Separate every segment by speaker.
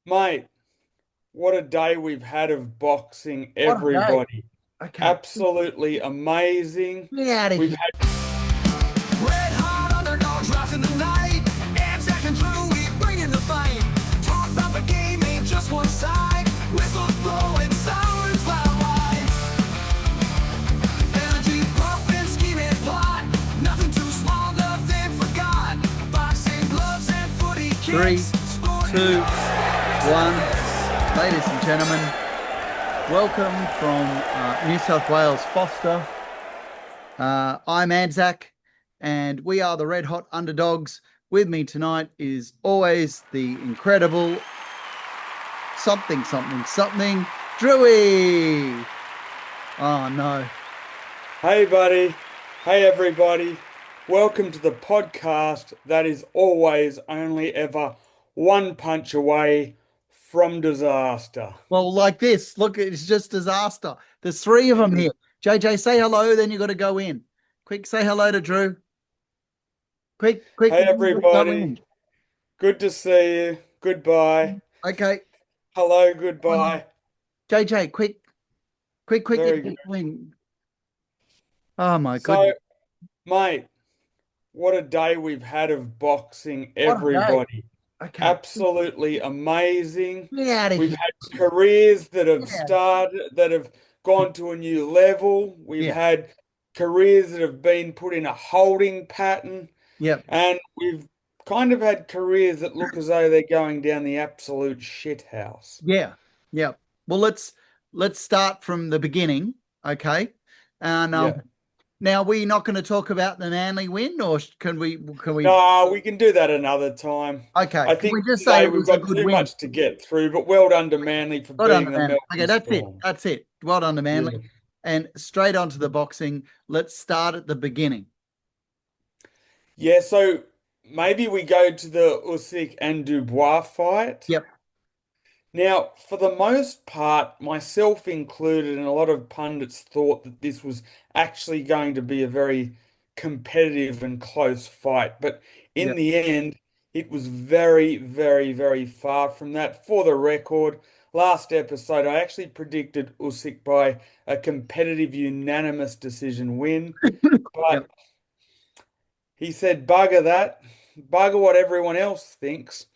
Speaker 1: Mate, what a day we've had of boxing,
Speaker 2: What a day.
Speaker 1: everybody.
Speaker 2: Okay.
Speaker 1: Absolutely amazing.
Speaker 2: Get out of
Speaker 1: We've
Speaker 2: here.
Speaker 1: had,
Speaker 3: Red Hot Underdogs rising tonight. Amps acting true, we bringing the fight. Talk about the game ain't just one side. Whistles blowing, sounds loud wide. Energy pumping, scheming plot. Nothing too small, nothing forgot. Boxing gloves and footy
Speaker 2: Three,
Speaker 3: kicks. Sport
Speaker 2: two, one. Ladies and gentlemen, welcome from New South Wales, Forster. I'm Anzac, and we are the Red Hot Underdogs. With me tonight is always the incredible something, Drewy. Oh no.
Speaker 1: hey, buddy. Hey, everybody. Welcome to the podcast that is always only ever one punch away from disaster.
Speaker 2: Well, like this, look, it's just disaster. There's three of them here. JJ, say hello, then you got to go in. Quick, say hello to Drew. Quick,
Speaker 1: Hey,
Speaker 2: go in.
Speaker 1: everybody. Good to see you. Goodbye.
Speaker 2: Okay,
Speaker 1: Hello,
Speaker 2: come on.
Speaker 1: goodbye.
Speaker 2: JJ, quick, you
Speaker 1: Very good.
Speaker 2: go in. Oh my
Speaker 1: So,
Speaker 2: goodness.
Speaker 1: mate, what a day we've had of boxing,
Speaker 2: What a day.
Speaker 1: everybody.
Speaker 2: Okay,
Speaker 1: Absolutely amazing.
Speaker 2: get out of
Speaker 1: We've
Speaker 2: here.
Speaker 1: had careers that have
Speaker 2: Get out of
Speaker 1: started, that have gone to a new level. We've
Speaker 2: here.
Speaker 1: had careers that have been put in a holding pattern,
Speaker 2: Yep.
Speaker 1: and we've kind of had careers that look as though they're going down the absolute shit house.
Speaker 2: Yeah. Yep. Well, let's start from the beginning, okay? And
Speaker 1: Yeah.
Speaker 2: now we're not going to talk about the Manly win, or can we
Speaker 1: No, we can do that another time.
Speaker 2: okay,
Speaker 1: I
Speaker 2: can
Speaker 1: think
Speaker 2: we just say
Speaker 1: today
Speaker 2: it
Speaker 1: we've
Speaker 2: was a
Speaker 1: got
Speaker 2: good
Speaker 1: too
Speaker 2: win?
Speaker 1: much to get through, but well done to Manly for
Speaker 2: Well done,
Speaker 1: beating
Speaker 2: the
Speaker 1: the
Speaker 2: man. Okay,
Speaker 1: Melbourne
Speaker 2: that's it.
Speaker 1: Storm.
Speaker 2: That's it. Well done, the Manly.
Speaker 1: Yeah.
Speaker 2: And straight on to the boxing. Let's start at the beginning.
Speaker 1: Yeah, so maybe we go to the Usyk and Dubois fight.
Speaker 2: Yep.
Speaker 1: Now, for the most part, myself included, and a lot of pundits thought that this was actually going to be a very competitive and close fight. But in
Speaker 2: Yep.
Speaker 1: the end, it was very, very, very far from that. For the record, last episode, I actually predicted Usyk by a competitive unanimous decision win.
Speaker 2: Yep.
Speaker 1: But he said, bugger that, bugger what everyone else thinks.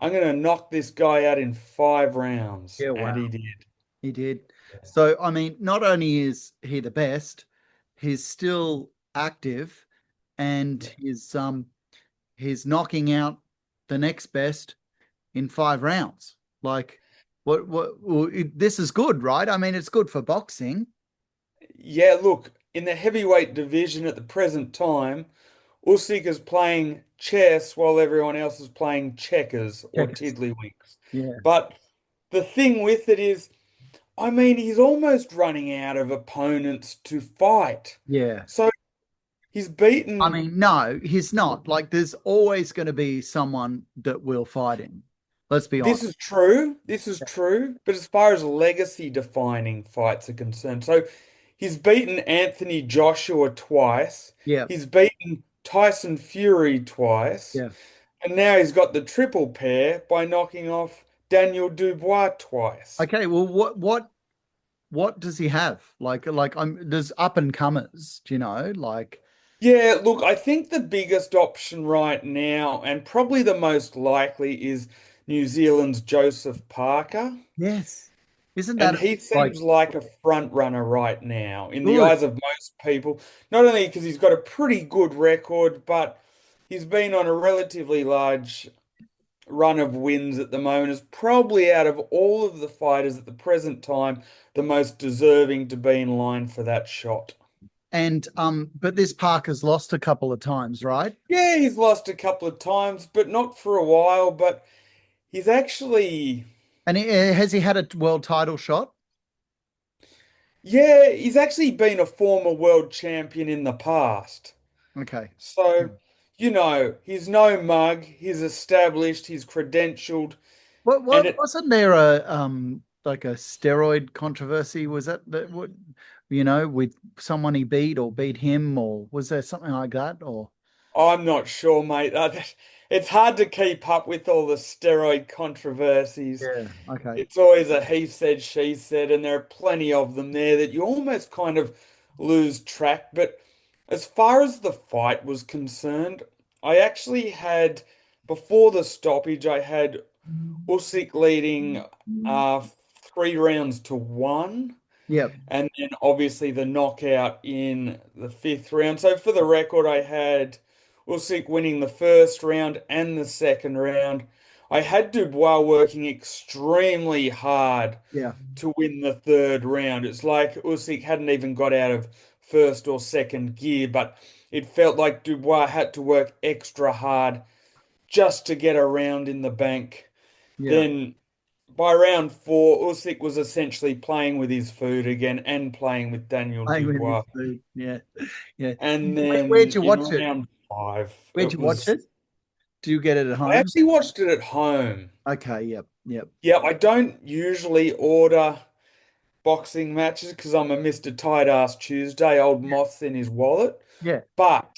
Speaker 1: I'm going to knock this guy out in 5 rounds.
Speaker 2: Yeah,
Speaker 1: And
Speaker 2: wow.
Speaker 1: he did.
Speaker 2: He did. So, I mean, not only is he the best, he's still active and
Speaker 1: Yeah.
Speaker 2: he's knocking out the next best in 5 rounds. Like this is good, right? I mean, it's good for boxing.
Speaker 1: Yeah, look, in the heavyweight division at the present time, Usyk is playing chess while everyone else is playing checkers or
Speaker 2: Checkers.
Speaker 1: tiddlywinks.
Speaker 2: Yeah.
Speaker 1: But the thing with it is, I mean, he's almost running out of opponents to fight.
Speaker 2: Yeah.
Speaker 1: So he's
Speaker 2: I
Speaker 1: beaten.
Speaker 2: mean, no, he's not. Like, there's always going to be someone that will fight him. Let's be
Speaker 1: This
Speaker 2: honest.
Speaker 1: is true. This is true. But as far as legacy defining fights are concerned, so he's beaten Anthony Joshua twice.
Speaker 2: Yeah,
Speaker 1: He's beaten Tyson Fury twice.
Speaker 2: yeah.
Speaker 1: And now he's got the triple pair by knocking off Daniel Dubois twice.
Speaker 2: Okay, well, what does he have? Like there's up and comers, do you know? Like,
Speaker 1: Yeah, look, I think the biggest option right now, and probably the most likely, is New Zealand's Joseph Parker.
Speaker 2: yes. Isn't
Speaker 1: And
Speaker 2: that
Speaker 1: he
Speaker 2: like
Speaker 1: seems like a front runner right now in the
Speaker 2: good?
Speaker 1: eyes of most people. Not only because he's got a pretty good record, but he's been on a relatively large run of wins at the moment. Is probably out of all of the fighters at the present time, the most deserving to be in line for that shot.
Speaker 2: And but this Parker's lost a couple of times, right?
Speaker 1: Yeah, he's lost a couple of times, but not for a while. But he's actually,
Speaker 2: And has he had a world title shot?
Speaker 1: yeah, he's actually been a former world champion in the past.
Speaker 2: Okay.
Speaker 1: So, he's no mug, he's established, he's credentialed, and
Speaker 2: What
Speaker 1: it,
Speaker 2: wasn't there a like a steroid controversy? Was that what with someone he beat or beat him, or was there something like that? Or
Speaker 1: I'm not sure, mate. it's hard to keep up with all the steroid controversies.
Speaker 2: Yeah. Okay.
Speaker 1: It's always a he said, she said, and there are plenty of them there that you almost kind of lose track. But as far as the fight was concerned, I actually had, before the stoppage, I had Usyk leading uh, 3 rounds to one.
Speaker 2: Yep.
Speaker 1: And then obviously the knockout in the fifth round. So for the record, I had Usyk winning the first round and the second round. I had Dubois working extremely hard
Speaker 2: Yeah.
Speaker 1: to win the third round. It's like Usyk hadn't even got out of first or second gear, but it felt like Dubois had to work extra hard just to get a round in the bank.
Speaker 2: Yeah.
Speaker 1: Then by round four, Usyk was essentially playing with his food again and playing with Daniel
Speaker 2: Playing with his
Speaker 1: Dubois.
Speaker 2: food. Yeah. Yeah.
Speaker 1: And
Speaker 2: Where'd
Speaker 1: then
Speaker 2: you
Speaker 1: in
Speaker 2: watch it?
Speaker 1: round five,
Speaker 2: Where'd you watch it? Do you get it at
Speaker 1: I
Speaker 2: home?
Speaker 1: actually watched it at home.
Speaker 2: Okay. Yep. Yep.
Speaker 1: Yeah, I don't usually order boxing matches because I'm a Mr. Tight Ass Tuesday, old moths in his wallet.
Speaker 2: Yeah.
Speaker 1: But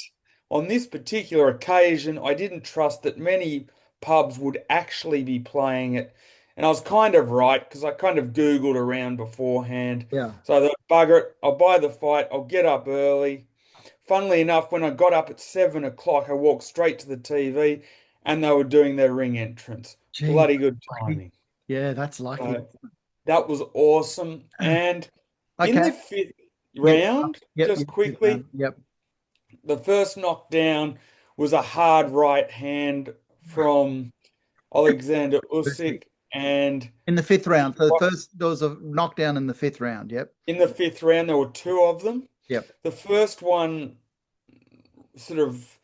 Speaker 1: on this particular occasion, I didn't trust that many pubs would actually be playing it. And I was kind of right because I kind of Googled around beforehand.
Speaker 2: Yeah.
Speaker 1: So I thought, bugger it, I'll buy the fight, I'll get up early. Funnily enough, when I got up at 7 o'clock, I walked straight to the TV and they were doing their ring entrance.
Speaker 2: Gee.
Speaker 1: Bloody good
Speaker 2: Lucky.
Speaker 1: timing.
Speaker 2: Yeah, that's lucky.
Speaker 1: So that was awesome. And in
Speaker 2: Okay.
Speaker 1: the fifth
Speaker 2: Yep.
Speaker 1: round,
Speaker 2: Yep.
Speaker 1: just
Speaker 2: Yep.
Speaker 1: quickly,
Speaker 2: Yep.
Speaker 1: the first knockdown was a hard right hand from Oleksandr
Speaker 2: Perfect.
Speaker 1: Usyk, and
Speaker 2: In the fifth
Speaker 1: he
Speaker 2: round. So the first there was a knockdown in the fifth round. Yep.
Speaker 1: in the fifth round there were two of them.
Speaker 2: Yep.
Speaker 1: The first one sort of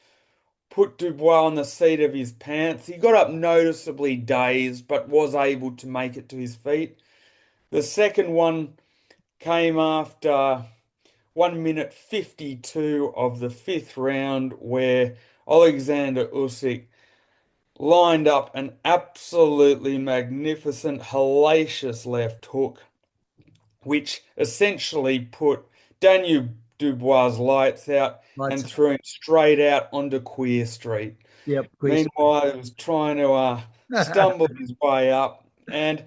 Speaker 1: put Dubois on the seat of his pants. He got up noticeably dazed, but was able to make it to his feet. The second one came after 1 minute 52 of the fifth round, where Oleksandr Usyk lined up an absolutely magnificent, hellacious left hook, which essentially put Daniel Dubois' lights out
Speaker 2: Lights
Speaker 1: and
Speaker 2: out.
Speaker 1: threw him straight out onto Queer Street.
Speaker 2: Yep. Quiz.
Speaker 1: Meanwhile, he was trying to stumble his way up, and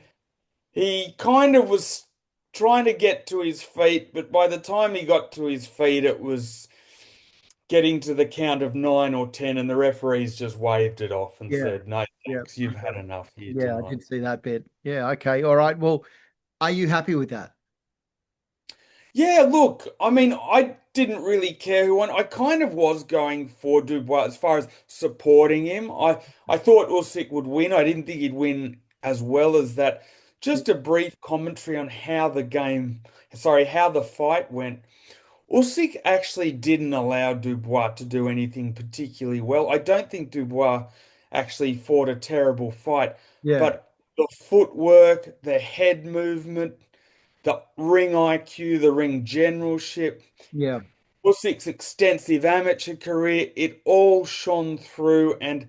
Speaker 1: he kind of was trying to get to his feet, but by the time he got to his feet, it was getting to the count of 9 or 10, and the referees just waved it off and
Speaker 2: Yeah.
Speaker 1: said, "No,
Speaker 2: Yeah.
Speaker 1: thanks, you've had
Speaker 2: Okay.
Speaker 1: enough here
Speaker 2: Yeah, I
Speaker 1: tonight."
Speaker 2: did see that bit. Yeah. Okay. All right. Well, are you happy with that?
Speaker 1: Yeah, look, I mean, I didn't really care who won. I kind of was going for Dubois as far as supporting him. I thought Usyk would win. I didn't think he'd win as well as that. Just a brief commentary on how the fight went. Usyk actually didn't allow Dubois to do anything particularly well. I don't think Dubois actually fought a terrible fight,
Speaker 2: Yeah.
Speaker 1: but the footwork, the head movement, the ring IQ, the ring generalship,
Speaker 2: Yeah.
Speaker 1: Usyk's extensive amateur career, it all shone through, and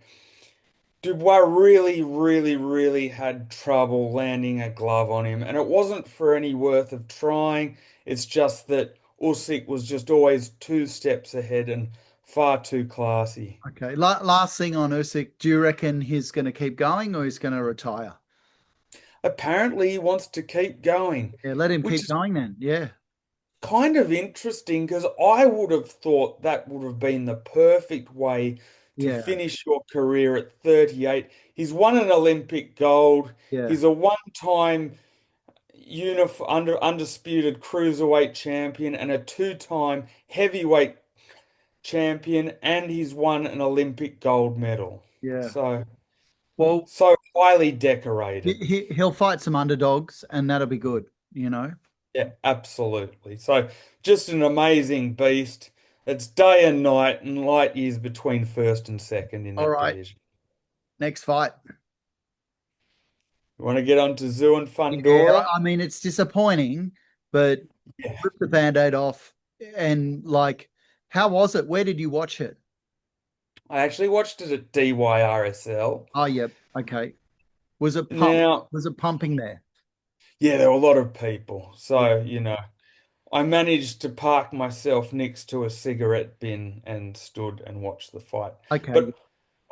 Speaker 1: Dubois really, really, really had trouble landing a glove on him. And it wasn't for any worth of trying. It's just that Usyk was just always 2 steps ahead and far too classy.
Speaker 2: Okay. Last thing on Usyk, do you reckon he's going to keep going or he's going to retire?
Speaker 1: Apparently, he wants to keep going,
Speaker 2: Yeah, let him
Speaker 1: which
Speaker 2: keep
Speaker 1: is
Speaker 2: going then. Yeah.
Speaker 1: kind of interesting because I would have thought that would have been the perfect way to
Speaker 2: Yeah.
Speaker 1: finish your career at 38. He's won an Olympic gold.
Speaker 2: Yeah.
Speaker 1: He's a one-time undisputed cruiserweight champion and a two-time heavyweight champion, and he's won an Olympic gold medal.
Speaker 2: Yeah.
Speaker 1: So,
Speaker 2: Well,
Speaker 1: so highly decorated.
Speaker 2: he'll fight some underdogs and that'll be good, you know.
Speaker 1: Yeah, absolutely. So just an amazing beast. It's day and night and light years between first and second in
Speaker 2: All
Speaker 1: that
Speaker 2: right.
Speaker 1: division.
Speaker 2: Next fight.
Speaker 1: You want to get on to Tszyu and
Speaker 2: Yeah,
Speaker 1: Fundora?
Speaker 2: I mean it's disappointing, but
Speaker 1: Yeah.
Speaker 2: rip the band-aid off and like how was it? Where did you watch it?
Speaker 1: I actually watched it at DYRSL.
Speaker 2: Oh, yep. Okay. Was it pump?
Speaker 1: Now,
Speaker 2: Was it pumping there?
Speaker 1: yeah, there were a lot of people.
Speaker 2: Yeah.
Speaker 1: So, I managed to park myself next to a cigarette bin and stood and watched the fight.
Speaker 2: Okay.
Speaker 1: But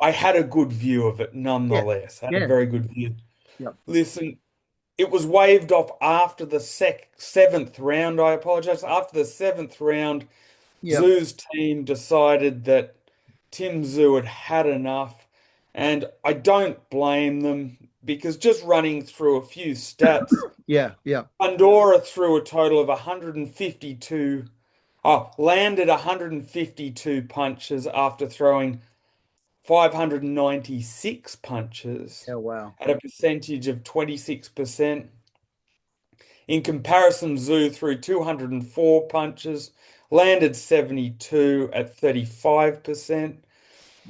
Speaker 1: I had a good view of it
Speaker 2: Yeah,
Speaker 1: nonetheless. I had a
Speaker 2: yeah,
Speaker 1: very good view.
Speaker 2: yep,
Speaker 1: Listen, it was waved off after the seventh round. I apologize. After the seventh round,
Speaker 2: yep,
Speaker 1: Zoo's team decided that Tim Tszyu had had enough, and I don't blame them because just running through a few stats,
Speaker 2: yeah, yeah.
Speaker 1: Fundora threw a total of 152, landed 152 punches after throwing 596 punches
Speaker 2: Yeah, wow.
Speaker 1: at a percentage of 26%. In comparison, Zhu threw 204 punches, landed 72 at 35%.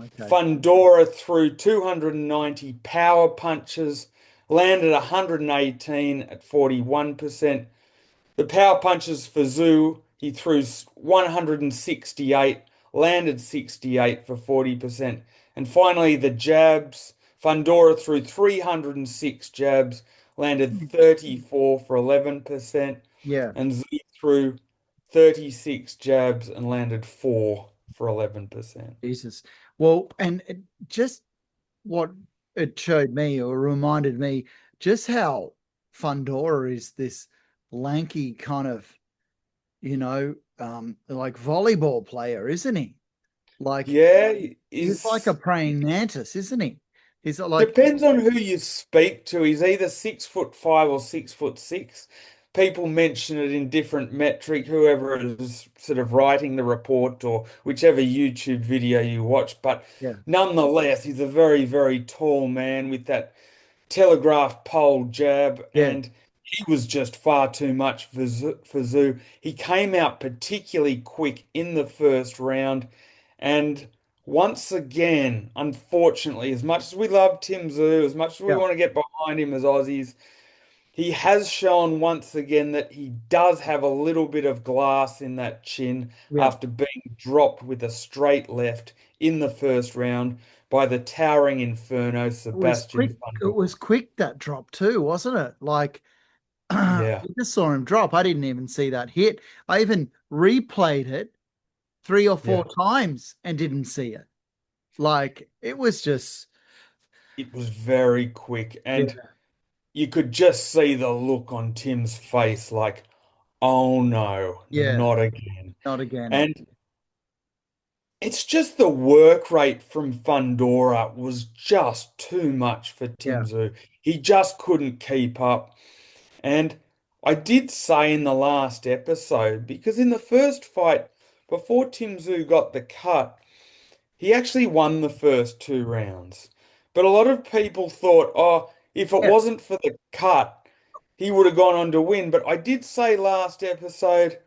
Speaker 2: Okay.
Speaker 1: Fundora threw 290 power punches, landed 118 at 41%. The power punches for Zhu, he threw 168, landed 68 for 40%. And finally, the jabs. Fundora threw 306 jabs, landed 34 for 11%.
Speaker 2: Yeah,
Speaker 1: And Zhu threw 36 jabs and landed 4 for 11%.
Speaker 2: Jesus. Well, and just what it showed me or reminded me just how Fundora is this lanky kind of, like volleyball player, isn't he? Like
Speaker 1: Yeah,
Speaker 2: he's like a
Speaker 1: is
Speaker 2: praying mantis, isn't he? He's like,
Speaker 1: depends on who you speak to. He's either 6'5" or 6'6". People mention it in different metric, whoever is sort of writing the report or whichever YouTube video you watch. But
Speaker 2: yeah,
Speaker 1: nonetheless, he's a very, very tall man with that telegraph pole jab,
Speaker 2: yeah.
Speaker 1: and he was just far too much for Zhu. He came out particularly quick in the first round, and once again, unfortunately, as much as we love Tim Tszyu, as much as we
Speaker 2: Yeah,
Speaker 1: want to get behind him as Aussies, he has shown once again that he does have a little bit of glass in that chin
Speaker 2: yeah.
Speaker 1: after being dropped with a straight left in the first round by the towering inferno
Speaker 2: It was
Speaker 1: Sebastian
Speaker 2: quick. It
Speaker 1: Fundora.
Speaker 2: was quick that drop too, wasn't it? Like
Speaker 1: Yeah,
Speaker 2: you just saw him drop. I didn't even see that hit. I even replayed it three or
Speaker 1: yeah.
Speaker 2: four times and didn't see it. Like it was just,
Speaker 1: It was very quick,
Speaker 2: yeah,
Speaker 1: and you could just see the look on Tim's face like, oh no,
Speaker 2: yeah,
Speaker 1: not again.
Speaker 2: not again.
Speaker 1: And it's just the work rate from Fundora was just too much for
Speaker 2: Yeah,
Speaker 1: Tim Tszyu. He just couldn't keep up. And I did say in the last episode, because in the first fight, before Tim Tszyu got the cut, he actually won the first two rounds. But a lot of people thought, oh, if it
Speaker 2: yeah,
Speaker 1: wasn't for the cut, he would have gone on to win. But I did say last episode,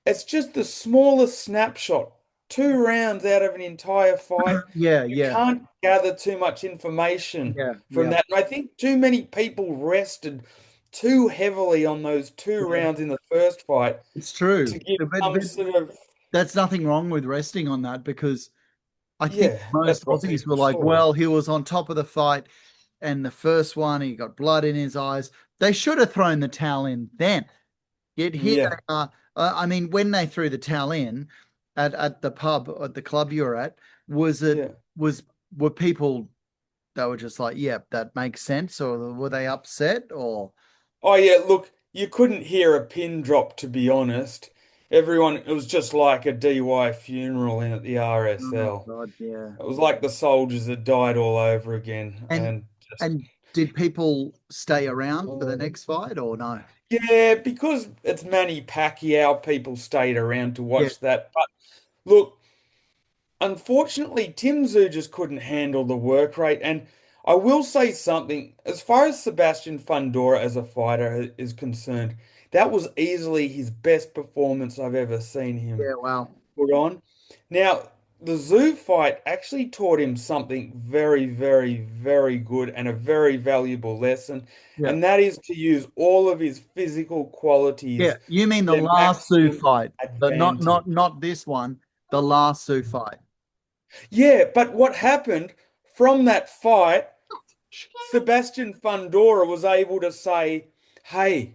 Speaker 1: it's just the smallest snapshot. Two rounds out of an entire fight.
Speaker 2: yeah,
Speaker 1: You
Speaker 2: yeah,
Speaker 1: can't gather too much information
Speaker 2: yeah,
Speaker 1: from
Speaker 2: yeah.
Speaker 1: that. And I think too many people rested too heavily on those two
Speaker 2: Yeah.
Speaker 1: rounds in the first fight
Speaker 2: It's
Speaker 1: to
Speaker 2: true.
Speaker 1: give
Speaker 2: But
Speaker 1: some sort of,
Speaker 2: that's nothing wrong with resting on that because I think
Speaker 1: yeah, that's
Speaker 2: most
Speaker 1: what
Speaker 2: Aussies were
Speaker 1: people
Speaker 2: like,
Speaker 1: saw.
Speaker 2: well, he was on top of the fight, and the first one, he got blood in his eyes. They should have thrown the towel in then. Yet here they
Speaker 1: Yeah,
Speaker 2: are. I mean, when they threw the towel in at the pub, at the club you were at, was it
Speaker 1: yeah.
Speaker 2: was were people that were just like, yep, that makes sense, or were they upset, or
Speaker 1: Oh yeah, look, you couldn't hear a pin drop to be honest. Everyone, it was just like a DY funeral in at the
Speaker 2: oh
Speaker 1: RSL.
Speaker 2: God, yeah.
Speaker 1: It was like the soldiers had died all over again,
Speaker 2: And
Speaker 1: and just
Speaker 2: and did people stay around for the next fight or no?
Speaker 1: yeah, because it's Manny Pacquiao, people stayed around to
Speaker 2: Yeah,
Speaker 1: watch that. But look, unfortunately, Tim Tszyu just couldn't handle the work rate. And I will say something, as far as Sebastian Fundora as a fighter is concerned, that was easily his best performance I've ever seen him
Speaker 2: yeah, wow.
Speaker 1: put on. Now, the Zoo fight actually taught him something very, very, very good and a very valuable lesson,
Speaker 2: Yeah.
Speaker 1: and that is to use all of his physical
Speaker 2: Yeah,
Speaker 1: qualities
Speaker 2: you mean
Speaker 1: to
Speaker 2: the
Speaker 1: their
Speaker 2: last Sioux
Speaker 1: maximum
Speaker 2: fight, but not
Speaker 1: advantage.
Speaker 2: not not this one, the last Sioux fight.
Speaker 1: Yeah, but what happened from that fight, Sebastian Fundora was able to say, hey,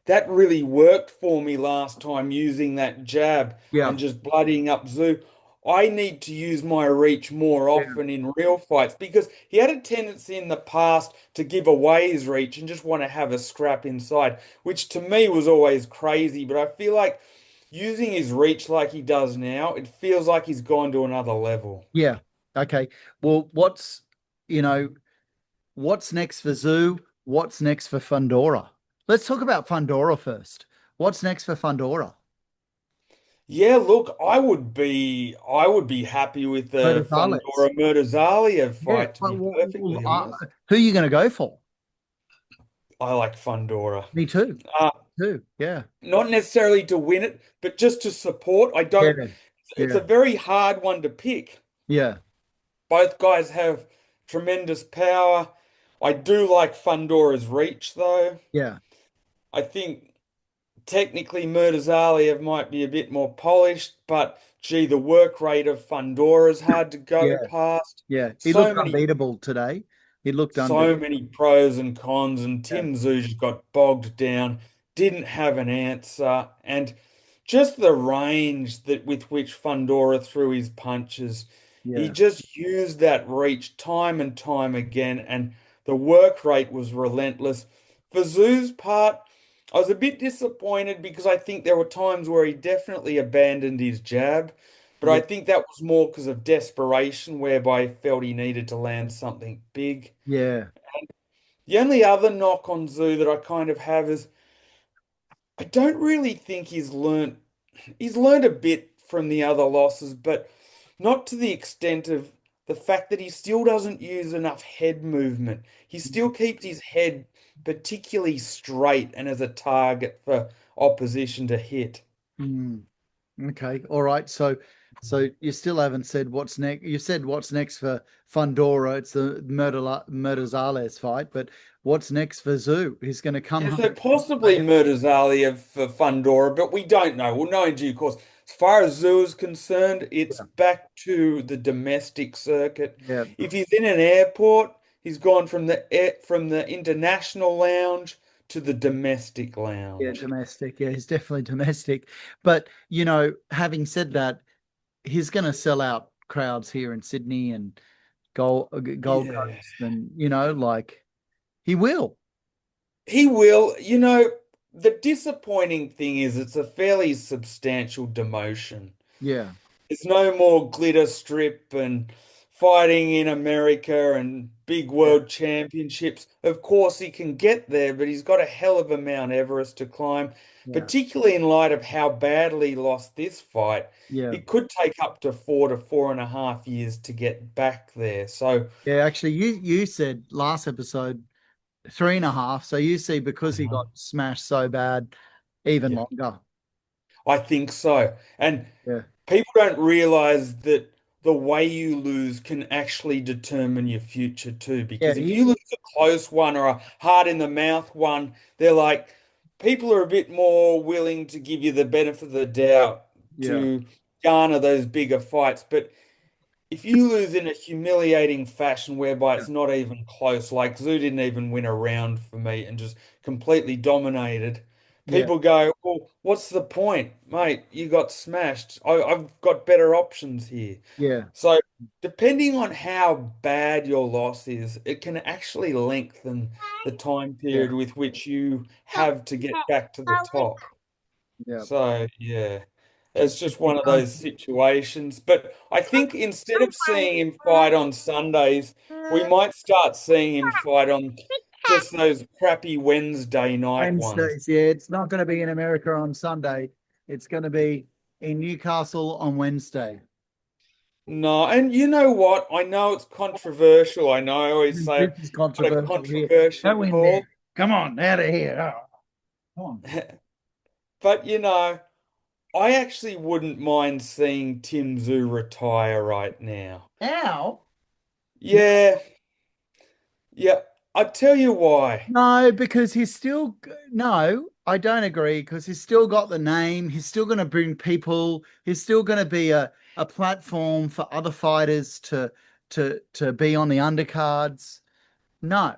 Speaker 1: that really worked for me last time using that jab
Speaker 2: Yeah,
Speaker 1: and just bloodying up Zoo. I need to use my reach more
Speaker 2: Yeah.
Speaker 1: often in real fights because he had a tendency in the past to give away his reach and just want to have a scrap inside, which to me was always crazy. But I feel like using his reach like he does now, it feels like he's gone to another level.
Speaker 2: Yeah. Okay. Well, you know, what's next for Zoo? What's next for Fundora? Let's talk about Fundora first. What's next for Fundora?
Speaker 1: Yeah, look, I would be happy with the
Speaker 2: Murderales.
Speaker 1: Fundora Murtazalia
Speaker 2: Yeah.
Speaker 1: fight, to be perfectly honest.
Speaker 2: Who are you going to go for?
Speaker 1: I like Fundora.
Speaker 2: Me too.
Speaker 1: Uh,
Speaker 2: Too. Yeah.
Speaker 1: Not necessarily to win it, but just to support. I
Speaker 2: Yeah.
Speaker 1: don't, it's a
Speaker 2: Yeah.
Speaker 1: very hard one to pick.
Speaker 2: Yeah.
Speaker 1: Both guys have tremendous power. I do like Fundora's reach, though.
Speaker 2: Yeah.
Speaker 1: I think technically Murtazalia might be a bit more polished, but gee, the work rate of Fundora is hard to go
Speaker 2: Yeah.
Speaker 1: past.
Speaker 2: Yeah. He
Speaker 1: So
Speaker 2: looked
Speaker 1: many
Speaker 2: unbeatable today. He looked
Speaker 1: So
Speaker 2: unbeatable.
Speaker 1: many pros and cons, and
Speaker 2: Yeah.
Speaker 1: Tim Tszyu just got bogged down, didn't have an answer, and just the range that with which Fundora threw his punches. He
Speaker 2: Yeah.
Speaker 1: just used that reach time and time again, and the work rate was relentless. For Tszyu's part, I was a bit disappointed because I think there were times where he definitely abandoned his jab, but I
Speaker 2: Yeah.
Speaker 1: think that was more because of desperation, whereby he felt he needed to land something big.
Speaker 2: Yeah.
Speaker 1: The only other knock on Zoo that I kind of have is I don't really think he's learned a bit from the other losses, but not to the extent of the fact that he still doesn't use enough head movement. He still keeps his head particularly straight and as a target for opposition to hit.
Speaker 2: Mm. Okay. All right. So you still haven't said what's next. You said what's next for Fundora. It's the Murder fight, but what's next for Zoo? He's going to come
Speaker 1: Yeah, so
Speaker 2: home.
Speaker 1: possibly Murtazalia for Fundora, but we don't know. We'll know in due course. As far as Zoo is concerned, it's
Speaker 2: Yeah.
Speaker 1: back to the domestic circuit.
Speaker 2: Yeah.
Speaker 1: If he's in an airport, he's gone from the international lounge to the domestic
Speaker 2: Yeah.
Speaker 1: lounge.
Speaker 2: Domestic. Yeah. He's definitely domestic. But, having said that, he's going to sell out crowds here in Sydney and Gold
Speaker 1: Yeah.
Speaker 2: Coast, and like he will.
Speaker 1: He will. The disappointing thing is it's a fairly substantial demotion.
Speaker 2: Yeah.
Speaker 1: There's no more glitter strip and fighting in America and big
Speaker 2: Yeah.
Speaker 1: world championships. Of course, he can get there, but he's got a hell of a Mount Everest to climb,
Speaker 2: Yeah.
Speaker 1: particularly in light of how badly he lost this fight.
Speaker 2: Yeah.
Speaker 1: It could take up to 4 to 4.5 years to get back there. So,
Speaker 2: Yeah. Actually, you said last episode 3.5. So you see, because he got smashed so bad, even
Speaker 1: yeah,
Speaker 2: longer.
Speaker 1: I think so. And
Speaker 2: Yeah.
Speaker 1: people don't realize that the way you lose can actually determine your future too.
Speaker 2: Yeah.
Speaker 1: Because if you lose a close one or a hard in the mouth one, they're like, people are a bit more willing to give you the benefit of the doubt
Speaker 2: Yeah.
Speaker 1: to garner those bigger fights. But if you lose in a humiliating fashion whereby
Speaker 2: Yeah.
Speaker 1: it's not even close, like Zoo didn't even win a round for me and just completely dominated,
Speaker 2: Yeah.
Speaker 1: people go, well, what's the point, mate? You got smashed. I've got better options here.
Speaker 2: Yeah.
Speaker 1: So, depending on how bad your loss is, it can actually lengthen the time
Speaker 2: Yeah.
Speaker 1: period with which you have to get back to the top.
Speaker 2: Yeah.
Speaker 1: So, yeah, it's just
Speaker 2: You
Speaker 1: one of
Speaker 2: can't.
Speaker 1: those situations. But I think instead of seeing him fight on Sundays, we might start seeing him fight on just those crappy Wednesday night ones.
Speaker 2: Wednesdays. Yeah. It's not going to be in America on Sunday. It's going to be in Newcastle on Wednesday.
Speaker 1: No, and you know what? I know it's controversial. I know I always say
Speaker 2: This is
Speaker 1: what a
Speaker 2: controversial here.
Speaker 1: controversial
Speaker 2: Go in there.
Speaker 1: call.
Speaker 2: Come on, out of here. Oh, come on.
Speaker 1: But I actually wouldn't mind seeing Tim Tszyu retire right now.
Speaker 2: Now?
Speaker 1: Yeah, yeah. I tell you why.
Speaker 2: No, because he's still no, I don't agree, because he's still got the name. He's still going to bring people. He's still going to be a platform for other fighters to be on the undercards. No,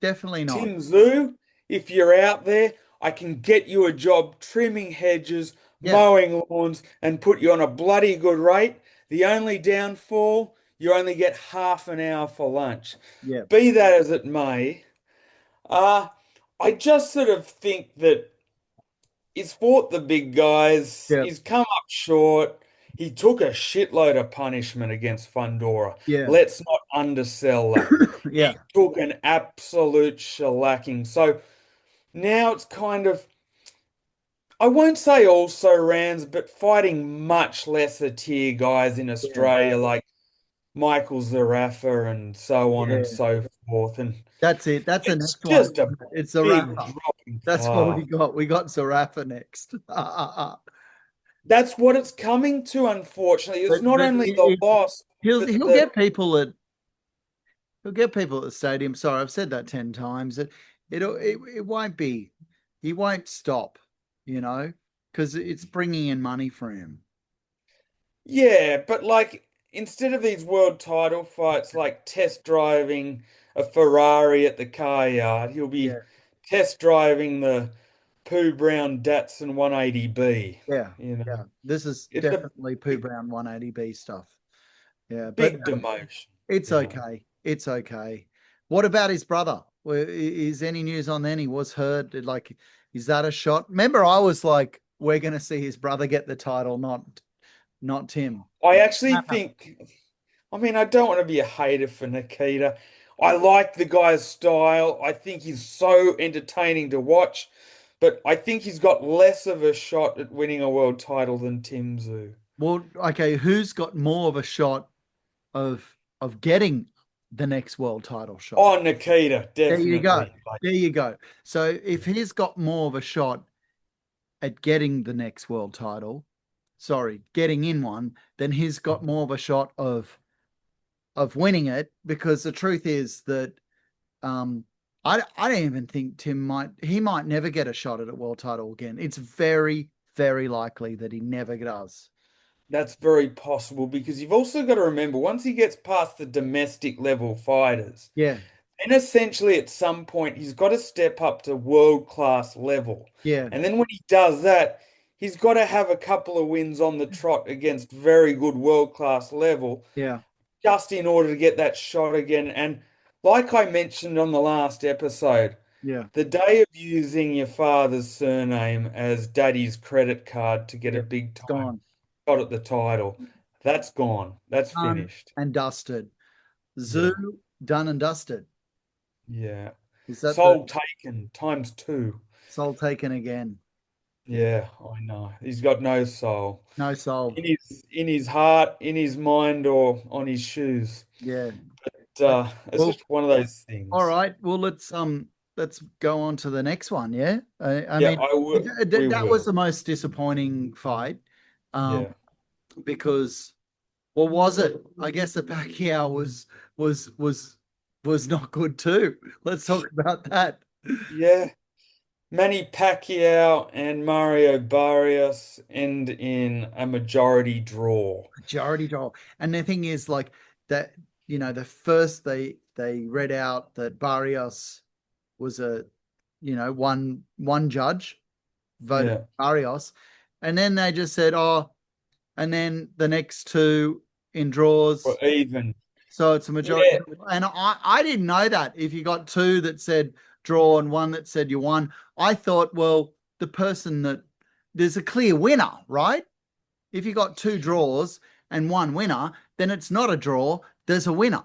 Speaker 2: definitely not.
Speaker 1: Tim Tszyu, if you're out there, I can get you a job trimming hedges,
Speaker 2: Yeah,
Speaker 1: mowing lawns, and put you on a bloody good rate. The only downfall, you only get half an hour for lunch.
Speaker 2: Yeah.
Speaker 1: Be that as it may, uh, I just sort of think that he's fought the big guys.
Speaker 2: Yeah.
Speaker 1: He's come up short. He took a shitload of punishment against Fundora.
Speaker 2: Yeah.
Speaker 1: Let's not undersell that.
Speaker 2: Yeah.
Speaker 1: He took an absolute shellacking. So now it's kind of, I won't say also rans, but fighting much lesser tier guys in
Speaker 2: Yeah.
Speaker 1: Australia like Michael Zarafa and so on and
Speaker 2: Yeah.
Speaker 1: so forth. And
Speaker 2: That's it. That's the
Speaker 1: it's
Speaker 2: next one.
Speaker 1: just a
Speaker 2: It's
Speaker 1: big
Speaker 2: Zarafa.
Speaker 1: drop in
Speaker 2: That's what we
Speaker 1: class.
Speaker 2: got. We got Zarafa next.
Speaker 1: That's what it's coming to, unfortunately. It's not
Speaker 2: But
Speaker 1: only the loss, but
Speaker 2: he'll
Speaker 1: the
Speaker 2: get people at he'll get people at the stadium. Sorry, I've said that 10 times. It won't be. He won't stop. You know, because it's bringing in money for him.
Speaker 1: yeah, but like instead of these world title fights, like test driving a Ferrari at the car yard, he'll be
Speaker 2: Yeah.
Speaker 1: test driving the Pooh Brown Datsun 180B.
Speaker 2: Yeah.
Speaker 1: You know,
Speaker 2: Yeah. This is
Speaker 1: it's a
Speaker 2: definitely Pooh Brown 180B stuff. Yeah, but
Speaker 1: big demotion.
Speaker 2: it's
Speaker 1: Yeah.
Speaker 2: okay. It's okay. What about his brother? Is any news on then? He was hurt. Like, is that a shot? Remember, I was like, we're going to see his brother get the title, not Tim.
Speaker 1: I actually think, I mean, I don't want to be a hater for Nikita. I like the guy's style. I think he's so entertaining to watch, but I think he's got less of a shot at winning a world title than Tim Tszyu.
Speaker 2: Well, okay, who's got more of a shot of getting the next world title shot?
Speaker 1: Oh, Nikita,
Speaker 2: There you go.
Speaker 1: definitely. Like,
Speaker 2: There you go. So if he's got more of a shot at getting the next world title, sorry, getting in one, then he's got more of a shot of winning it because the truth is that um I don't even think he might never get a shot at a world title again. It's very, very likely that he never does.
Speaker 1: that's very possible because you've also got to remember once he gets past the domestic level fighters,
Speaker 2: Yeah,
Speaker 1: then essentially at some point he's got to step up to world class level.
Speaker 2: yeah,
Speaker 1: And then when he does that, he's got to have a couple of wins on the trot against very good world class level
Speaker 2: yeah,
Speaker 1: just in order to get that shot again. And like I mentioned on the last episode,
Speaker 2: yeah,
Speaker 1: the day of using your father's surname as daddy's credit card to get
Speaker 2: yeah.
Speaker 1: a big
Speaker 2: It's
Speaker 1: time
Speaker 2: gone.
Speaker 1: shot at the title, that's gone. That's
Speaker 2: Done
Speaker 1: finished.
Speaker 2: and dusted. Zoo
Speaker 1: Yeah.
Speaker 2: done and dusted.
Speaker 1: Yeah.
Speaker 2: Is that the
Speaker 1: Soul taken times two.
Speaker 2: soul taken again? Yeah.
Speaker 1: Yeah, I know. He's got no soul.
Speaker 2: No soul.
Speaker 1: In his heart, in his mind, or on his shoes.
Speaker 2: Yeah.
Speaker 1: It's
Speaker 2: Well,
Speaker 1: just one of those
Speaker 2: all
Speaker 1: things.
Speaker 2: right. Well, let's go on to the next one. Yeah. I
Speaker 1: Yeah,
Speaker 2: mean,
Speaker 1: I will. We
Speaker 2: that was
Speaker 1: will.
Speaker 2: the most disappointing fight, um,
Speaker 1: Yeah.
Speaker 2: because what was it? I guess the Pacquiao was was was not good too. Let's talk about that.
Speaker 1: Yeah. Manny Pacquiao and Mario Barrios end in a majority draw.
Speaker 2: Majority draw. And the thing is, like that, the first they read out that Barrios was a, one judge voted
Speaker 1: Yeah.
Speaker 2: Barrios, and then they just said, oh, and then the next two in
Speaker 1: Or
Speaker 2: draws.
Speaker 1: even.
Speaker 2: So it's a majority.
Speaker 1: Yeah.
Speaker 2: And I didn't know that. If you got two that said draw and one that said you won, I thought, well, the person that there's a clear winner, right? If you got two draws and one winner, then it's not a draw. There's a winner.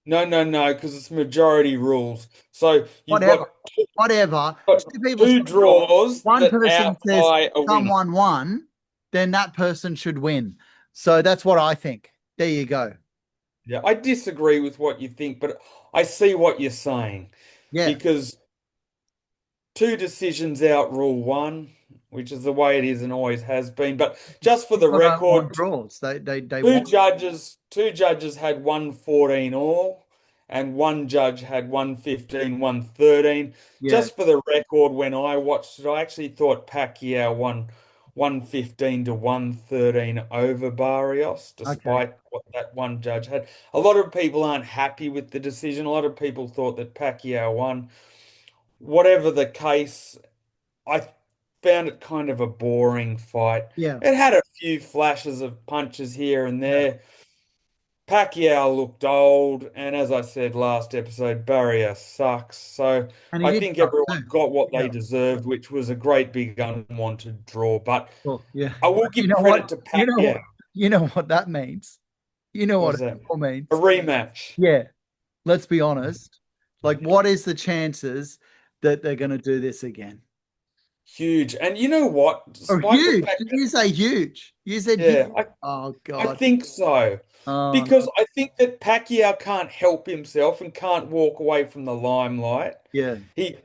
Speaker 1: No, no, no, because it's majority rules. So
Speaker 2: Whatever. Whatever.
Speaker 1: got
Speaker 2: Two people say
Speaker 1: two
Speaker 2: draw.
Speaker 1: draws
Speaker 2: One
Speaker 1: that
Speaker 2: person says
Speaker 1: outlie a winner.
Speaker 2: someone won, then that person should win. So that's what I think. There you go.
Speaker 1: Yeah, I disagree with what you think, but I see what you're saying
Speaker 2: Yeah.
Speaker 1: because two decisions outrule one, which is the way it is and always has been. But just for the
Speaker 2: People don't want
Speaker 1: record,
Speaker 2: draws. They
Speaker 1: two
Speaker 2: want.
Speaker 1: judges had 114 all, and one judge had 115, 113.
Speaker 2: Yeah.
Speaker 1: Just for the record, when I watched it, I actually thought Pacquiao won 115 to 113 over Barrios,
Speaker 2: Okay.
Speaker 1: despite what that one judge had. A lot of people aren't happy with the decision. A lot of people thought that Pacquiao won. Whatever the case, I found it kind of a boring fight.
Speaker 2: Yeah,
Speaker 1: It had a few flashes of punches here and
Speaker 2: yeah.
Speaker 1: there. Pacquiao looked old, and as I said last episode, Barrios sucks. So
Speaker 2: And he
Speaker 1: I
Speaker 2: did
Speaker 1: think
Speaker 2: suck
Speaker 1: everyone
Speaker 2: too.
Speaker 1: got what
Speaker 2: Yeah.
Speaker 1: they deserved, which was a great big unwanted draw. But
Speaker 2: Well, yeah.
Speaker 1: I will
Speaker 2: You
Speaker 1: give
Speaker 2: know what?
Speaker 1: credit to
Speaker 2: You know
Speaker 1: Pacquiao.
Speaker 2: what? You know what that means. You know
Speaker 1: What
Speaker 2: what
Speaker 1: does
Speaker 2: it
Speaker 1: that mean?
Speaker 2: all
Speaker 1: A
Speaker 2: means.
Speaker 1: rematch.
Speaker 2: Yeah. Let's be honest. Like, what is the chances that they're going to do this again?
Speaker 1: Huge. And you know what?
Speaker 2: Oh,
Speaker 1: Despite the
Speaker 2: huge.
Speaker 1: fact
Speaker 2: Did
Speaker 1: that,
Speaker 2: you say huge? You said
Speaker 1: yeah,
Speaker 2: huge. Oh
Speaker 1: I
Speaker 2: God.
Speaker 1: think so.
Speaker 2: Oh
Speaker 1: Because
Speaker 2: no.
Speaker 1: I think that Pacquiao can't help himself and can't walk away from the limelight.
Speaker 2: Yeah.
Speaker 1: He,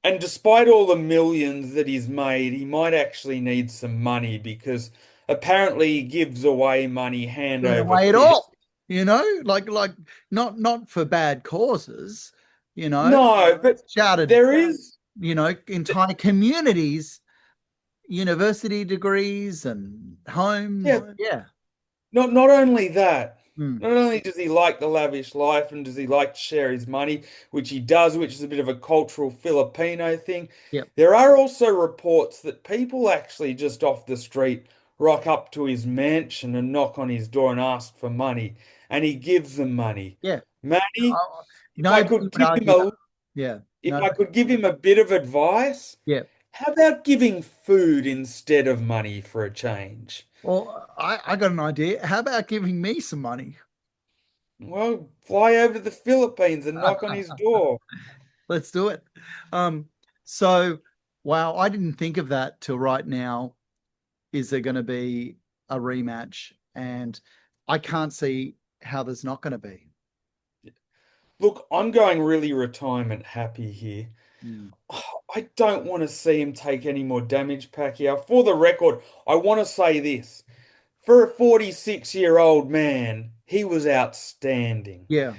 Speaker 1: and despite all the millions that he's made, he might actually need some money because apparently he gives away money hand
Speaker 2: Giving
Speaker 1: over
Speaker 2: away it
Speaker 1: fist.
Speaker 2: all. Like not for bad causes. You know,
Speaker 1: No, but
Speaker 2: shattered.
Speaker 1: there is,
Speaker 2: Entire communities, university degrees, and homes.
Speaker 1: yeah,
Speaker 2: Yeah.
Speaker 1: not only that,
Speaker 2: Mm.
Speaker 1: not only does he like the lavish life and does he like to share his money, which he does, which is a bit of a cultural Filipino thing,
Speaker 2: Yep.
Speaker 1: there are also reports that people actually just off the street rock up to his mansion and knock on his door and ask for money, and he gives them money.
Speaker 2: Yeah.
Speaker 1: Manny, if I
Speaker 2: Nobody
Speaker 1: could
Speaker 2: would
Speaker 1: give him
Speaker 2: argue that.
Speaker 1: a
Speaker 2: Yeah.
Speaker 1: if
Speaker 2: No.
Speaker 1: I could give him a bit of advice,
Speaker 2: Yeah.
Speaker 1: how about giving food instead of money for a change?
Speaker 2: Well, I got an idea. How about giving me some money?
Speaker 1: Well, fly over to the Philippines and knock on his door.
Speaker 2: Let's do it. Um, so wow, I didn't think of that till right now. Is there going to be a rematch? And I can't see how there's not going to be.
Speaker 1: Look, I'm going really retirement happy here.
Speaker 2: Mm.
Speaker 1: I don't want to see him take any more damage, Pacquiao. For the record, I want to say this. For a 46-year-old man, he was outstanding.
Speaker 2: Yeah,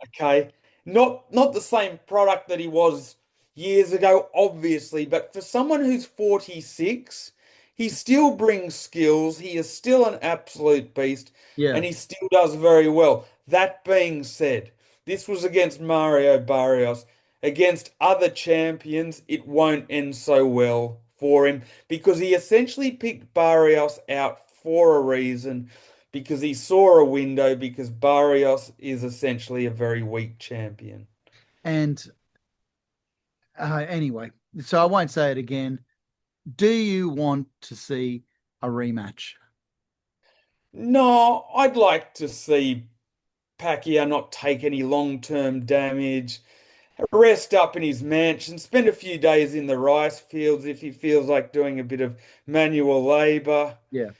Speaker 1: Okay. Not the same product that he was years ago, obviously, but for someone who's 46, he still brings skills. He is still an absolute beast,
Speaker 2: yeah.
Speaker 1: and he still does very well. That being said, this was against Mario Barrios. Against other champions, it won't end so well for him because he essentially picked Barrios out for a reason because he saw a window because Barrios is essentially a very weak champion.
Speaker 2: And anyway, so I won't say it again. Do you want to see a rematch?
Speaker 1: No, I'd like to see Pacquiao not take any long-term damage, rest up in his mansion, spend a few days in the rice fields if he feels like doing a bit of manual labor.
Speaker 2: Yeah.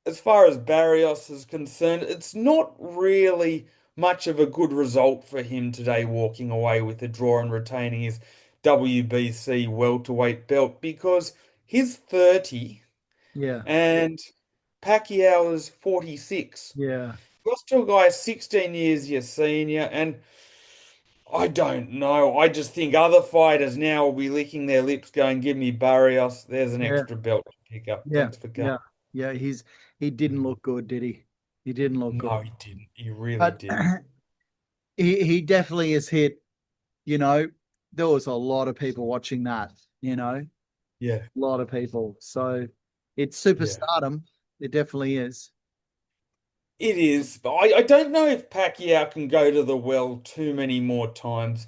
Speaker 1: As far as Barrios is concerned, it's not really much of a good result for him today, walking away with a draw and retaining his WBC welterweight belt because he's 30
Speaker 2: Yeah.
Speaker 1: and Pacquiao is 46.
Speaker 2: Yeah.
Speaker 1: You're still a guy 16 years your senior, and I don't know. I just think other fighters now will be licking their lips going, give me Barrios. There's an
Speaker 2: Yeah.
Speaker 1: extra belt to pick up.
Speaker 2: Yeah.
Speaker 1: Thanks for coming.
Speaker 2: Yeah. Yeah. He didn't look good, did he? He didn't look good.
Speaker 1: No, he didn't. He really
Speaker 2: But
Speaker 1: didn't.
Speaker 2: he definitely has hit, you know, there was a lot of people watching that, a
Speaker 1: Yeah,
Speaker 2: lot of people. So it's
Speaker 1: yeah.
Speaker 2: superstardom. It definitely is.
Speaker 1: It is, but I don't know if Pacquiao can go to the well too many more times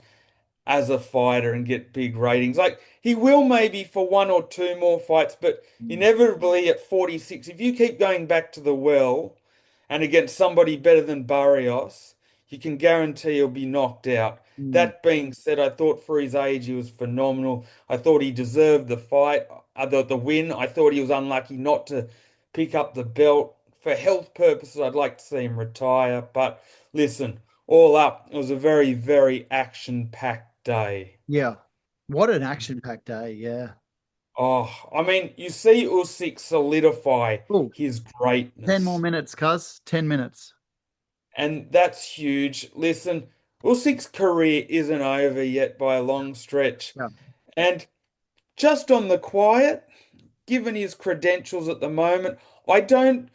Speaker 1: as a fighter and get big ratings. Like he will maybe for one or two more fights, but
Speaker 2: Mm.
Speaker 1: inevitably at 46, if you keep going back to the well and against somebody better than Barrios, you can guarantee he'll be knocked out.
Speaker 2: Mm.
Speaker 1: That being said, I thought for his age he was phenomenal. I thought he deserved the fight, the win. I thought he was unlucky not to pick up the belt. For health purposes, I'd like to see him retire. But listen, all up, it was a very, very action-packed day.
Speaker 2: Yeah. What an action-packed day. Yeah.
Speaker 1: Oh, I mean, you see Usyk solidify
Speaker 2: Oh,
Speaker 1: his
Speaker 2: 10 more
Speaker 1: greatness,
Speaker 2: minutes, cuz. 10 minutes.
Speaker 1: and that's huge. Listen, Usyk's career isn't over yet by a long stretch,
Speaker 2: Yeah.
Speaker 1: and just on the quiet, given his credentials at the moment, I don't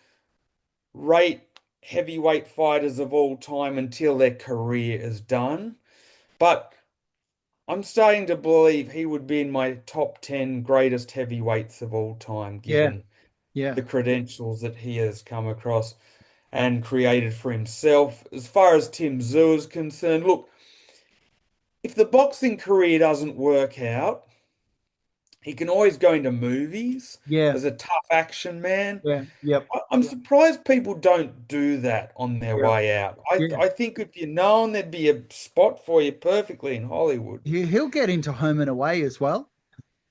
Speaker 1: rate heavyweight fighters of all time until their career is done. But I'm starting to believe he would be in my top 10 greatest heavyweights of all time,
Speaker 2: Yeah,
Speaker 1: given
Speaker 2: yeah,
Speaker 1: the credentials that he has come across and created for himself. As far as Tim Tszyu is concerned, look, if the boxing career doesn't work out, he can always go into movies
Speaker 2: yeah,
Speaker 1: as a tough action man.
Speaker 2: yeah, yep,
Speaker 1: I'm surprised people don't do that on their
Speaker 2: yeah,
Speaker 1: way out. I
Speaker 2: yeah.
Speaker 1: I think if you're known, there'd be a spot for you perfectly in Hollywood.
Speaker 2: He'll get into Home and Away as well,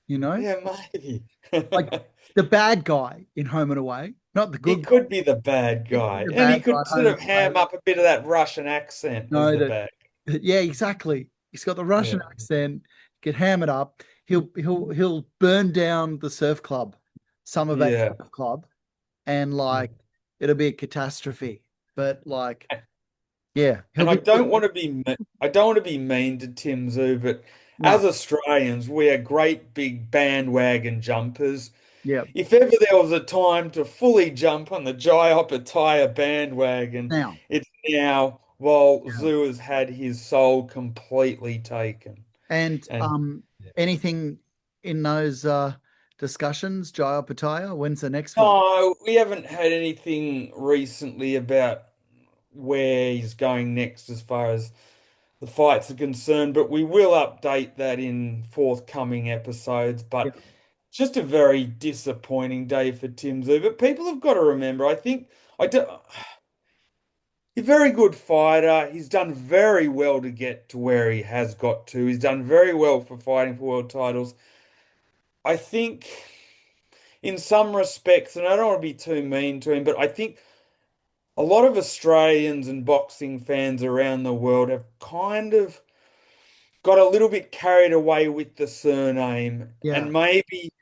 Speaker 2: you know,
Speaker 1: Yeah, maybe.
Speaker 2: like the bad guy in Home and Away, not the
Speaker 1: He
Speaker 2: good guy.
Speaker 1: could be the bad
Speaker 2: He could be
Speaker 1: guy,
Speaker 2: the
Speaker 1: and he
Speaker 2: bad guy
Speaker 1: could
Speaker 2: at
Speaker 1: sort
Speaker 2: Home
Speaker 1: of
Speaker 2: and Away.
Speaker 1: ham up a bit of that Russian accent as
Speaker 2: No,
Speaker 1: the
Speaker 2: that
Speaker 1: bad.
Speaker 2: yeah, exactly. He's got the
Speaker 1: Yeah,
Speaker 2: Russian accent. Get hammered up. He'll burn down the surf club, Summer Bay
Speaker 1: yeah.
Speaker 2: Surf Club, and
Speaker 1: Yeah.
Speaker 2: like it'll be a catastrophe. But like, yeah, he'll
Speaker 1: And
Speaker 2: be good.
Speaker 1: I don't want to be mean to Tim Tszyu, but
Speaker 2: No,
Speaker 1: as Australians, we are great big bandwagon jumpers.
Speaker 2: yeah.
Speaker 1: If ever there was a time to fully jump on the Jai Opetaia bandwagon,
Speaker 2: Now,
Speaker 1: it's now, while
Speaker 2: yeah.
Speaker 1: Tszyu has had his soul completely taken.
Speaker 2: And
Speaker 1: And
Speaker 2: anything in those discussions, Jaya Pataya, when's the next one?
Speaker 1: no, we haven't had anything recently about where he's going next as far as the fights are concerned, but we will update that in forthcoming episodes.
Speaker 2: Yeah,
Speaker 1: But just a very disappointing day for Tim Tszyu. But people have got to remember, I think I do, he's a very good fighter. He's done very well to get to where he has got to. He's done very well for fighting for world titles. I think in some respects, and I don't want to be too mean to him, but I think a lot of Australians and boxing fans around the world have kind of got a little bit carried away with the surname
Speaker 2: yeah,
Speaker 1: and maybe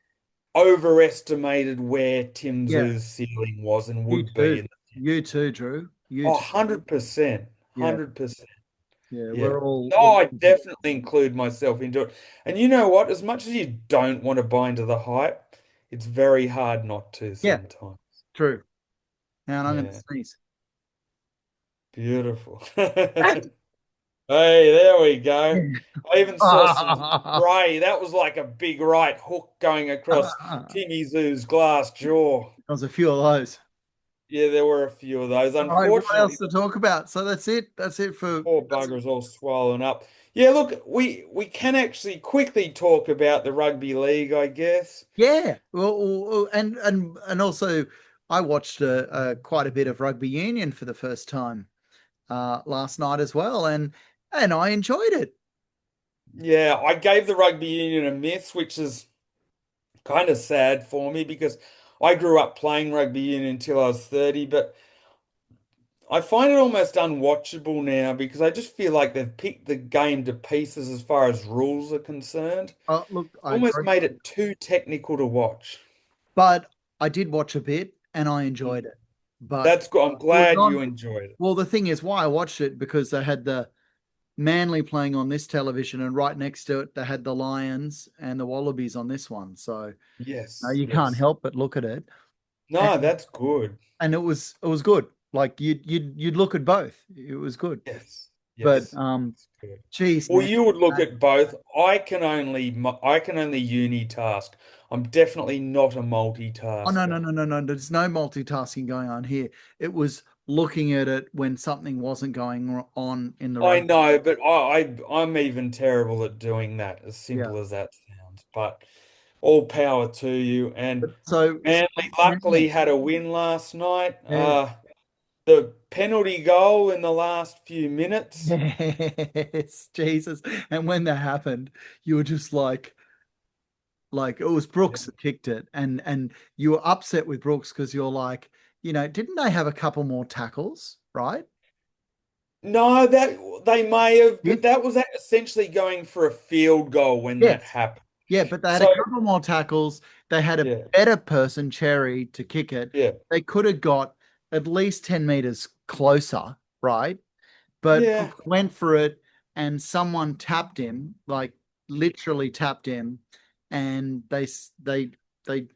Speaker 1: overestimated where Tim
Speaker 2: yeah.
Speaker 1: Tszyu's ceiling was and
Speaker 2: You
Speaker 1: would be.
Speaker 2: too. You too, Drew. You
Speaker 1: Oh,
Speaker 2: too.
Speaker 1: 100%.
Speaker 2: Yeah,
Speaker 1: 100%.
Speaker 2: yeah.
Speaker 1: Yeah.
Speaker 2: We're
Speaker 1: No, I
Speaker 2: all
Speaker 1: definitely include myself into it. And you know what? As much as you don't want to buy into the hype, it's very hard not to
Speaker 2: yeah,
Speaker 1: sometimes.
Speaker 2: true. Now I'm going to
Speaker 1: Yeah.
Speaker 2: sneeze.
Speaker 1: Beautiful. Hey, there we go. I even saw some spray. That was like a big right hook going across Timmy Zoo's glass jaw.
Speaker 2: There's a few of those.
Speaker 1: Yeah, there were a few of those.
Speaker 2: All right, what else
Speaker 1: Unfortunately,
Speaker 2: to talk about? So that's it. That's it for.
Speaker 1: poor bugger's all swollen up. Yeah, look, we can actually quickly talk about the rugby league, I guess.
Speaker 2: Yeah. Well, and also, I watched a quite a bit of rugby union for the first time last night as well, and I enjoyed it.
Speaker 1: Yeah, I gave the rugby union a miss, which is kind of sad for me because I grew up playing rugby union until I was 30, but I find it almost unwatchable now because I just feel like they've picked the game to pieces as far as rules are concerned.
Speaker 2: Look, I
Speaker 1: Almost
Speaker 2: agree,
Speaker 1: made it too technical to watch.
Speaker 2: but I did watch a bit and I enjoyed it. But
Speaker 1: That's good. I'm
Speaker 2: it was
Speaker 1: glad you
Speaker 2: on.
Speaker 1: enjoyed it.
Speaker 2: Well, the thing is, why I watched it because they had the Manly playing on this television, and right next to it, they had the Lions and the Wallabies on this one. So
Speaker 1: Yes,
Speaker 2: you can't
Speaker 1: yes.
Speaker 2: help but look at it,
Speaker 1: No,
Speaker 2: and
Speaker 1: that's good.
Speaker 2: it was good. Like you'd look at both. It was good,
Speaker 1: Yes,
Speaker 2: but
Speaker 1: yes. That's good.
Speaker 2: geez,
Speaker 1: Well,
Speaker 2: man.
Speaker 1: you would look at both. I can only unitask. I'm definitely not a
Speaker 2: Oh no, no,
Speaker 1: multitasker.
Speaker 2: no, no, no. There's no multitasking going on here. It was looking at it when something wasn't going on in the
Speaker 1: I
Speaker 2: rugby.
Speaker 1: know, but I'm even terrible at doing that, as
Speaker 2: Yeah.
Speaker 1: simple as that sounds. But all power to you. And
Speaker 2: So
Speaker 1: Manly
Speaker 2: yeah.
Speaker 1: luckily had a win last night.
Speaker 2: Yeah.
Speaker 1: The penalty goal in the last few minutes.
Speaker 2: Yes, Jesus. And when that happened, you were just like it was
Speaker 1: Yeah.
Speaker 2: Brooks that kicked it, and you were upset with Brooks because you're like, didn't they have a couple more tackles, right?
Speaker 1: No, that they may have,
Speaker 2: You,
Speaker 1: but that was essentially going for a field goal when that
Speaker 2: yes.
Speaker 1: happened.
Speaker 2: Yeah, but they had a
Speaker 1: So
Speaker 2: couple more tackles. They had a
Speaker 1: yeah,
Speaker 2: better person, Cherry, to kick it.
Speaker 1: yeah,
Speaker 2: They could have got at least 10 meters closer, right? But
Speaker 1: yeah.
Speaker 2: Brooks went for it and someone tapped him, like literally tapped him, and they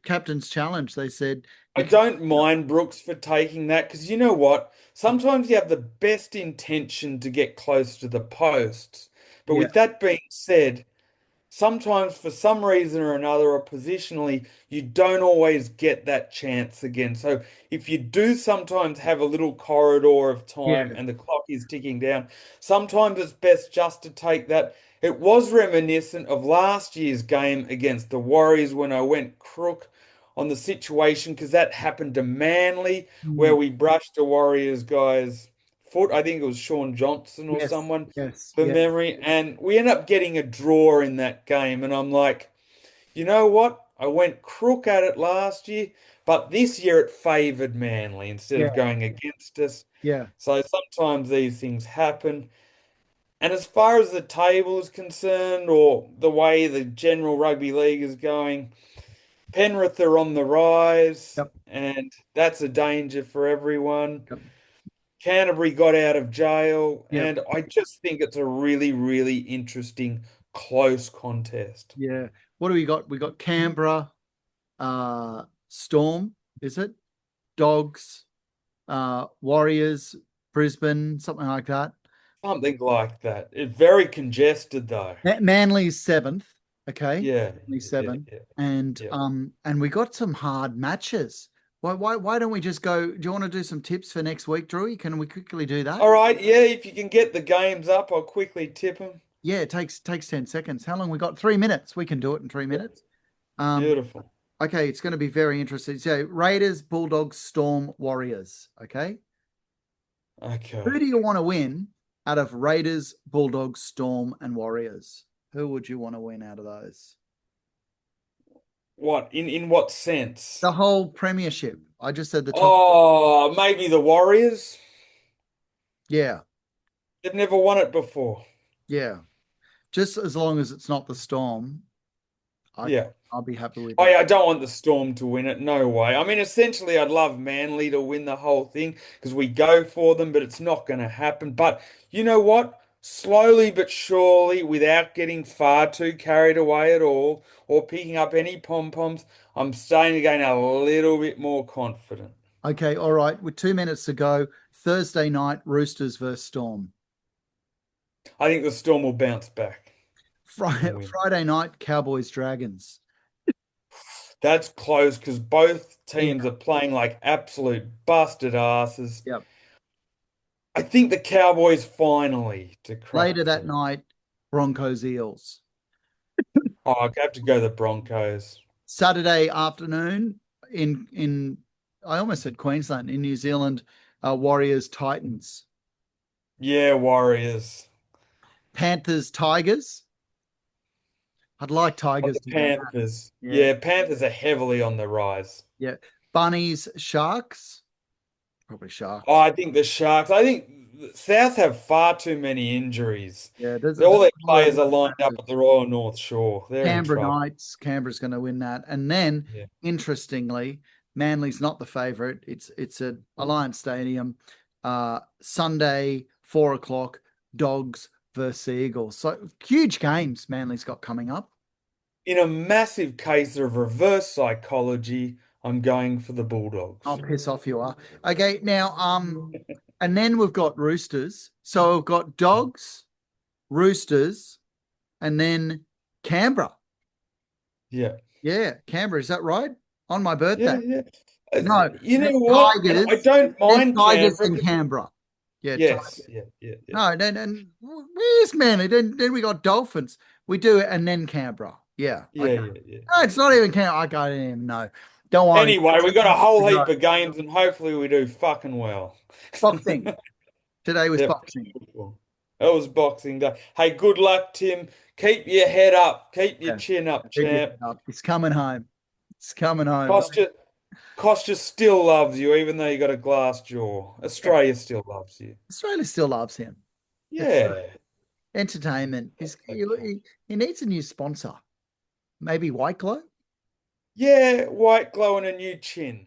Speaker 2: captain's challenge. They said
Speaker 1: I
Speaker 2: you can
Speaker 1: don't mind Brooks for taking that because you know what? Sometimes you have the best intention to get close to the posts. But
Speaker 2: yeah,
Speaker 1: with that being said, sometimes for some reason or another, or positionally, you don't always get that chance again. So if you do sometimes have a little corridor of
Speaker 2: Yeah.
Speaker 1: time and the clock is ticking down, sometimes it's best just to take that. It was reminiscent of last year's game against the Warriors when I went crook on the situation because that happened to Manly where
Speaker 2: Mm.
Speaker 1: we brushed the Warriors guy's foot. I think it was Sean Johnson or
Speaker 2: Yes.
Speaker 1: someone
Speaker 2: Yes.
Speaker 1: for
Speaker 2: Yeah.
Speaker 1: memory, and we end up getting a draw in that game. And I'm like, you know what? I went crook at it last year, but this year it favoured Manly instead of
Speaker 2: Yeah.
Speaker 1: going against us.
Speaker 2: Yeah.
Speaker 1: So sometimes these things happen. And as far as the table is concerned, or the way the general rugby league is going, Penrith are on the rise,
Speaker 2: Yep.
Speaker 1: and that's a danger for everyone.
Speaker 2: Yep.
Speaker 1: Canterbury got out of jail,
Speaker 2: Yep.
Speaker 1: and I just think it's a really, really interesting, close contest.
Speaker 2: Yeah. What do we got? We got Canberra, Storm, is it? Dogs, Warriors, Brisbane, something like that.
Speaker 1: Something like that. It's very congested, though.
Speaker 2: Manly's seventh. Okay.
Speaker 1: Yeah,
Speaker 2: Manly's
Speaker 1: yeah,
Speaker 2: seven.
Speaker 1: yeah,
Speaker 2: And
Speaker 1: yeah.
Speaker 2: and we got some hard matches. Why don't we just go? Do you want to do some tips for next week, Drew? Can we quickly do that?
Speaker 1: All right, yeah, if you can get the games up, I'll quickly tip them.
Speaker 2: Yeah, it takes 10 seconds. How long we got? 3 minutes. We can do it in 3 minutes. Um,
Speaker 1: Beautiful.
Speaker 2: okay, it's going to be very interesting. So Raiders, Bulldogs, Storm, Warriors. Okay. Who
Speaker 1: Okay.
Speaker 2: do you want to win out of Raiders, Bulldogs, Storm, and Warriors? Who would you want to win out of those?
Speaker 1: What, in what sense?
Speaker 2: The whole premiership. I just said the top.
Speaker 1: Oh, maybe the Warriors.
Speaker 2: Yeah,
Speaker 1: They've never won it before.
Speaker 2: yeah. Just as long as it's not the Storm, I
Speaker 1: Yeah.
Speaker 2: I'll be happy with
Speaker 1: Oh
Speaker 2: that.
Speaker 1: yeah, I don't want the Storm to win it. No way. I mean, essentially, I'd love Manly to win the whole thing because we go for them, but it's not going to happen. But you know what? Slowly but surely, without getting far too carried away at all or picking up any pom-poms, I'm starting to gain a little bit more confident.
Speaker 2: Okay, all right. With 2 minutes to go, Thursday night, Roosters versus Storm.
Speaker 1: I think the Storm will bounce back
Speaker 2: Friday,
Speaker 1: and win.
Speaker 2: Friday night, Cowboys Dragons.
Speaker 1: That's close because both
Speaker 2: Yeah.
Speaker 1: teams are playing like absolute busted asses.
Speaker 2: Yep.
Speaker 1: I think the Cowboys finally to
Speaker 2: Later
Speaker 1: crack
Speaker 2: that
Speaker 1: through.
Speaker 2: night, Broncos Eels.
Speaker 1: Oh, I have to go the Broncos.
Speaker 2: Saturday afternoon in I almost said Queensland, in New Zealand, Warriors Titans.
Speaker 1: Yeah, Warriors.
Speaker 2: Panthers Tigers. I'd like
Speaker 1: Oh,
Speaker 2: Tigers
Speaker 1: the
Speaker 2: to go back.
Speaker 1: Panthers.
Speaker 2: Yeah.
Speaker 1: Yeah, Panthers are heavily on the rise.
Speaker 2: Yeah. Bunnies Sharks. Probably
Speaker 1: Oh,
Speaker 2: Sharks.
Speaker 1: I think the Sharks. I think the South have far too many injuries.
Speaker 2: Yeah,
Speaker 1: All
Speaker 2: there's
Speaker 1: their
Speaker 2: a lot
Speaker 1: players
Speaker 2: of
Speaker 1: are lined up at the Royal North Shore. They're in
Speaker 2: Canberra
Speaker 1: trouble.
Speaker 2: Knights. Canberra's going to win that. And then,
Speaker 1: Yeah.
Speaker 2: interestingly, Manly's not the favourite. It's at Alliance Stadium. Sunday, 4 o'clock. Dogs versus Eagles. So huge games Manly's got coming up.
Speaker 1: In a massive case of reverse psychology, I'm going for the
Speaker 2: I'll
Speaker 1: Bulldogs.
Speaker 2: piss off you are. Okay, now and then we've got Roosters. So we've got Dogs, Roosters, and then Canberra.
Speaker 1: Yeah.
Speaker 2: Yeah, Canberra. Is that right? On my
Speaker 1: Yeah,
Speaker 2: birthday.
Speaker 1: yeah.
Speaker 2: No,
Speaker 1: You
Speaker 2: then
Speaker 1: know what? And I
Speaker 2: Tigers.
Speaker 1: don't
Speaker 2: Then
Speaker 1: mind
Speaker 2: Tigers
Speaker 1: Canberra
Speaker 2: and
Speaker 1: 'cause
Speaker 2: Canberra. Yeah,
Speaker 1: yes,
Speaker 2: Tigers.
Speaker 1: yeah, yeah, yeah.
Speaker 2: No, then where's Manly? Then we got Dolphins. We do it and then Canberra. Yeah.
Speaker 1: Yeah,
Speaker 2: Okay.
Speaker 1: yeah, yeah,
Speaker 2: No,
Speaker 1: yeah,
Speaker 2: it's not
Speaker 1: yeah.
Speaker 2: even Canberra. I don't even know. Don't worry.
Speaker 1: Anyway, we got a
Speaker 2: We
Speaker 1: whole
Speaker 2: got
Speaker 1: heap of games and hopefully we do fucking well.
Speaker 2: boxing. Today was
Speaker 1: Yep.
Speaker 2: boxing.
Speaker 1: That was Boxing Day. Hey, good luck, Tim. Keep your head up. Keep your
Speaker 2: Yeah.
Speaker 1: chin up,
Speaker 2: Keep your
Speaker 1: champ.
Speaker 2: head up. He's coming home. It's coming home.
Speaker 1: Costa still loves you, even though you got a glass jaw.
Speaker 2: Yeah.
Speaker 1: Australia still loves you.
Speaker 2: Australia still loves him. It's
Speaker 1: Yeah.
Speaker 2: entertainment.
Speaker 1: Okay.
Speaker 2: He needs a new sponsor. Maybe White Glow?
Speaker 1: Yeah, white glow and a new chin.